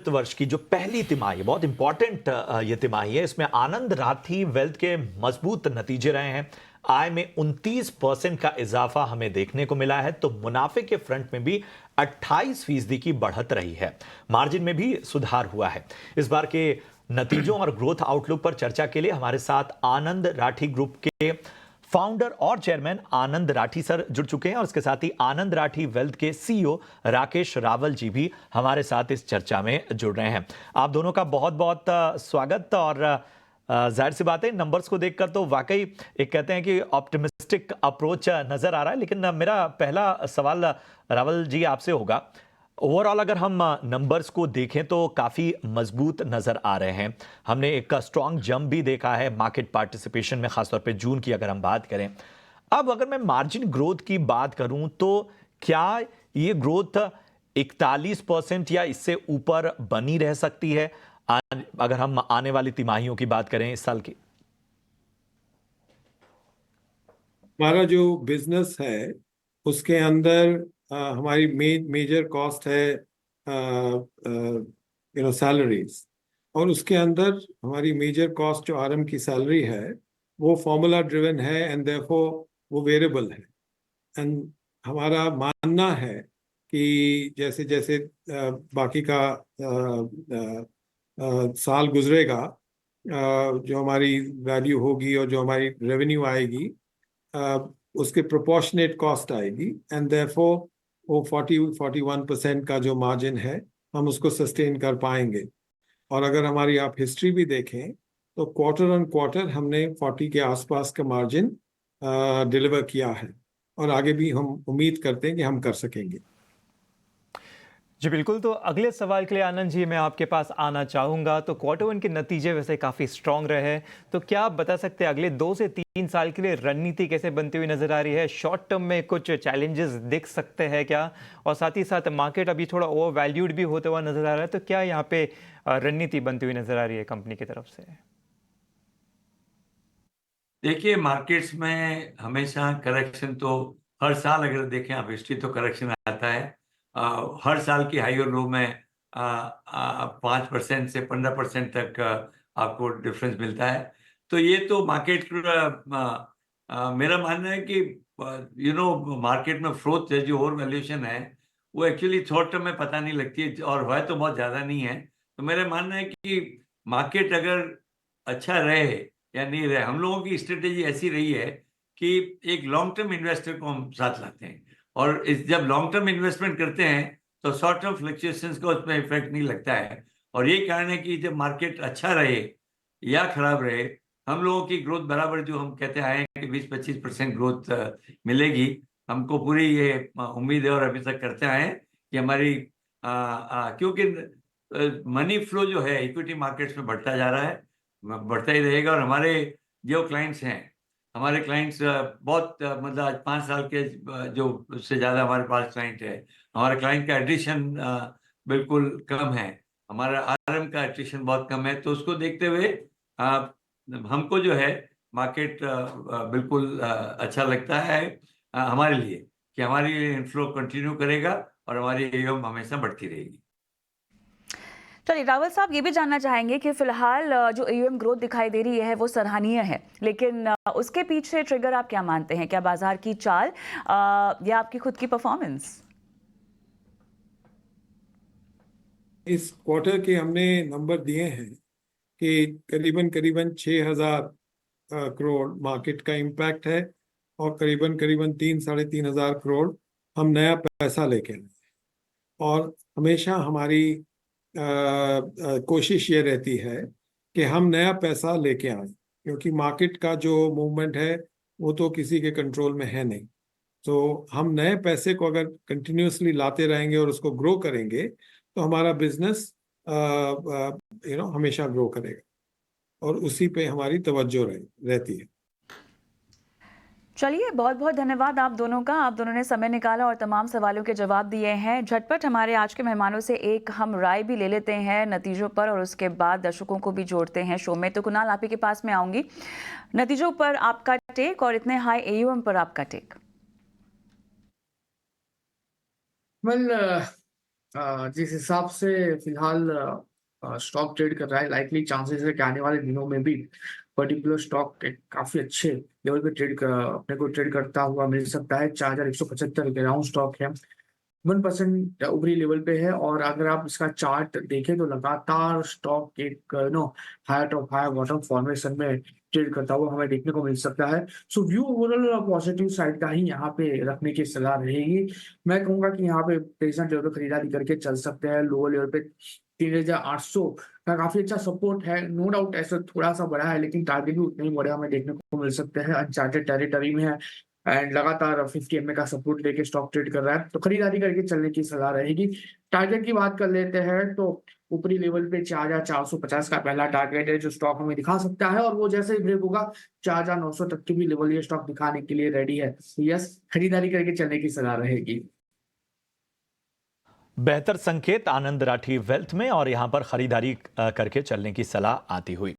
वित्त वर्ष की जो पहली तिमाही है, बहुत इंपॉर्टेंट ये तिमाही है, इसमें आनंद राठी वेल्थ के मजबूत नतीजे रहे हैं। आय में 29% का इजाफा हमें देखने को मिला है, तो मुनाफे के फ्रंट में भी 28% की बढ़त रही है। मार्जिन में भी सुधार हुआ है। इस बार के नतीजों और ग्रोथ आउटलुक पर चर्चा के लिए हमारे साथ आनंद राठी ग्रुप के फाउंडर और चेयरमैन आनंद राठी सर जुड़ चुके हैं और इसके साथ ही आनंद राठी वेल्थ के सीईओ राकेश रावल जी भी हमारे साथ इस चर्चा में जुड़ रहे हैं। आप दोनों का बहुत बहुत स्वागत। और जाहिर सी बात है, नंबर्स को देखकर तो वाकई एक कहते हैं कि ऑप्टिमिस्टिक अप्रोच नजर आ रहा है। लेकिन मेरा पहला सवाल रावल जी आपसे होगा, ओवरऑल अगर हम नंबर्स को देखें तो काफ़ी मजबूत नज़र आ रहे हैं। हमने एक स्ट्रॉन्ग जंप भी देखा है मार्केट पार्टिसिपेशन में, खासतौर पे जून की अगर हम बात करें। अब अगर मैं मार्जिन ग्रोथ की बात करूं तो क्या ये ग्रोथ 41% या इससे ऊपर बनी रह सकती है अगर हम आने वाली तिमाहियों की बात करें इस साल की? हमारा जो बिजनेस है उसके अंदर हमारी मेजर कॉस्ट है सैलरीज, और उसके अंदर हमारी मेजर कॉस्ट जो आरएम की सैलरी है वो फॉर्मूला ड्रिवन है एंड देयरफॉर वो वेरिएबल है। एंड हमारा मानना है कि जैसे जैसे बाकी का साल गुजरेगा, जो हमारी वैल्यू होगी और जो हमारी रेवेन्यू आएगी, उसके प्रोपोर्शनेट कॉस्ट आएगी, एंड देयरफॉर वो 40-41% का जो मार्जिन है हम उसको सस्टेन कर पाएंगे। और अगर हमारी आप हिस्ट्री भी देखें तो क्वार्टर ऑन क्वार्टर हमने 40 के आसपास का मार्जिन डिलीवर किया है, और आगे भी हम उम्मीद करते हैं कि हम कर सकेंगे। जी बिल्कुल। तो अगले सवाल के लिए आनंद जी मैं आपके पास आना चाहूँगा। तो क्वार्टर वन के नतीजे वैसे काफ़ी स्ट्रॉन्ग रहे हैं, तो क्या आप बता सकते हैं अगले 2 से 3 साल के लिए रणनीति कैसे बनती हुई नजर आ रही है? शॉर्ट टर्म में कुछ चैलेंजेस दिख सकते हैं क्या? और साथ ही साथ मार्केट अभी थोड़ा ओवर वैल्यूड भी होता हुआ नजर आ रहा है, तो क्या यहाँ पे रणनीति बनती हुई नजर आ रही है कंपनी की तरफ से? देखिए, मार्केट्स में हमेशा करेक्शन तो हर साल अगर देखें आप हिस्ट्री तो करेक्शन आता है। हर साल की हाई और लो में 5% से 15% तक आपको डिफरेंस मिलता है। तो ये तो मार्केट मेरा मानना है कि मार्केट में फ्रोथ जो ओवर वैल्यूएशन है वो एक्चुअली शॉर्ट टर्म में पता नहीं लगती है, और है तो बहुत ज़्यादा नहीं है। तो मेरा मानना है कि मार्केट अगर अच्छा रहे या नहीं रहे, हम लोगों की स्ट्रेटेजी ऐसी रही है कि एक लॉन्ग टर्म इन्वेस्टर को हम साथ लाते हैं, और जब लॉन्ग टर्म इन्वेस्टमेंट करते हैं तो शॉर्ट टर्म फ्लक्चुएशंस का उसमें इफेक्ट नहीं लगता है। और ये कारण है कि जब मार्केट अच्छा रहे या खराब रहे, हम लोगों की ग्रोथ बराबर, जो हम कहते आए हैं कि 20-25% ग्रोथ मिलेगी, हमको पूरी ये उम्मीद है और अभी तक करते आए हैं कि हमारी क्योंकि मनी फ्लो जो है इक्विटी मार्केट्स में बढ़ता जा रहा है, बढ़ता ही रहेगा। और हमारे जो क्लाइंट्स हैं, हमारे क्लाइंट्स बहुत मतलब आज 5 साल के जो उससे ज़्यादा हमारे पास क्लाइंट है। हमारे क्लाइंट का एडिशन बिल्कुल कम है, हमारा आरएम का एडिशन बहुत कम है। तो उसको देखते हुए हमको जो है मार्केट बिल्कुल अच्छा लगता है हमारे लिए, कि हमारी इनफ्लो कंटिन्यू करेगा और हमारी एयूएम हमेशा बढ़ती रहेगी। चलिए रावल साहब, ये भी जानना चाहेंगे कि फिलहाल जो एयूएम ग्रोथ दिखाई दे रही है वो सराहनीय है, लेकिन उसके पीछे ट्रिगर आप क्या मानते हैं? क्या बाजार की चाल या आपकी खुद की परफॉर्मेंस? इस क्वार्टर के हमने नंबर दिए हैं कि करीबन करीबन 6,000 करोड़ मार्केट का इम्पैक्ट है, और करीबन करीबन 3-3.5 करोड़ हम नया पैसा लेके आए। और हमेशा हमारी कोशिश ये रहती है कि हम नया पैसा लेके आए, क्योंकि मार्केट का जो मूवमेंट है वो तो किसी के कंट्रोल में है नहीं। तो हम नए पैसे को अगर कंटिन्यूसली लाते रहेंगे और उसको ग्रो करेंगे तो हमारा बिजनेस हमेशा ग्रो करेगा, और उसी पे हमारी तवज्जो रहती है। चलिए, बहुत बहुत धन्यवाद आप दोनों का। आप दोनों ने समय निकाला और तमाम सवालों के जवाब दिए हैं। झटपट हमारे आज के मेहमानों से एक हम राय भी ले लेते हैं नतीजों पर, और उसके बाद दर्शकों को भी जोड़ते हैं शो में। तो कुणाल, आप ही के पास में आऊंगी। नतीजों पर आपका टेक और इतने हाई एयूएम पर आपका टेक। वेल, जिस हिसाब से फिलहाल स्टॉक ट्रेड कर रहा है, लाइकली चांसेस है कि आने वाले दिनों में भी पर्टिकुलर स्टॉक एक काफी अच्छे लेवल पे अपने को ट्रेड करता हुआ मिल सकता है। 4175 के राउंड स्टॉक है, 1% ऊपरी लेवल पे है। और अगर आप इसका चार्ट देखें तो लगातार स्टॉक एक higher top higher bottom formation में ट्रेड करता हुआ हमें देखने को मिल सकता है। So view overall positive side का ही यहाँ पे रखने की सलाह रहेगी। मैं कहूंगा कि यहाँ पे पेशेंट लेवल पे खरीदारी करके चल सकते हैं। लोअर लेवल पे 3800 का काफी अच्छा सपोर्ट है, नो डाउट। ऐसा थोड़ा सा बड़ा है लेकिन टारगेट भी उतने ही बड़े हमें देखने को मिल सकते हैं। अनचार्टेड टेरिटरी में है एंड लगातार 50 MA का सपोर्ट लेके स्टॉक ट्रेड कर रहा है, तो खरीदारी करके चलने की सलाह रहेगी। टारगेट की बात कर लेते हैं तो ऊपरी लेवल पे 4450 का पहला टारगेट है जो स्टॉक हमें दिखा सकता है, और वो जैसे ही ब्रेक होगा 4900 तक की भी लेवल ये स्टॉक दिखाने के लिए रेडी है। यस, खरीदारी करके चलने की सलाह रहेगी। बेहतर संकेत आनंद राठी वेल्थ में, और यहां पर खरीदारी करके चलने की सलाह आती हुई।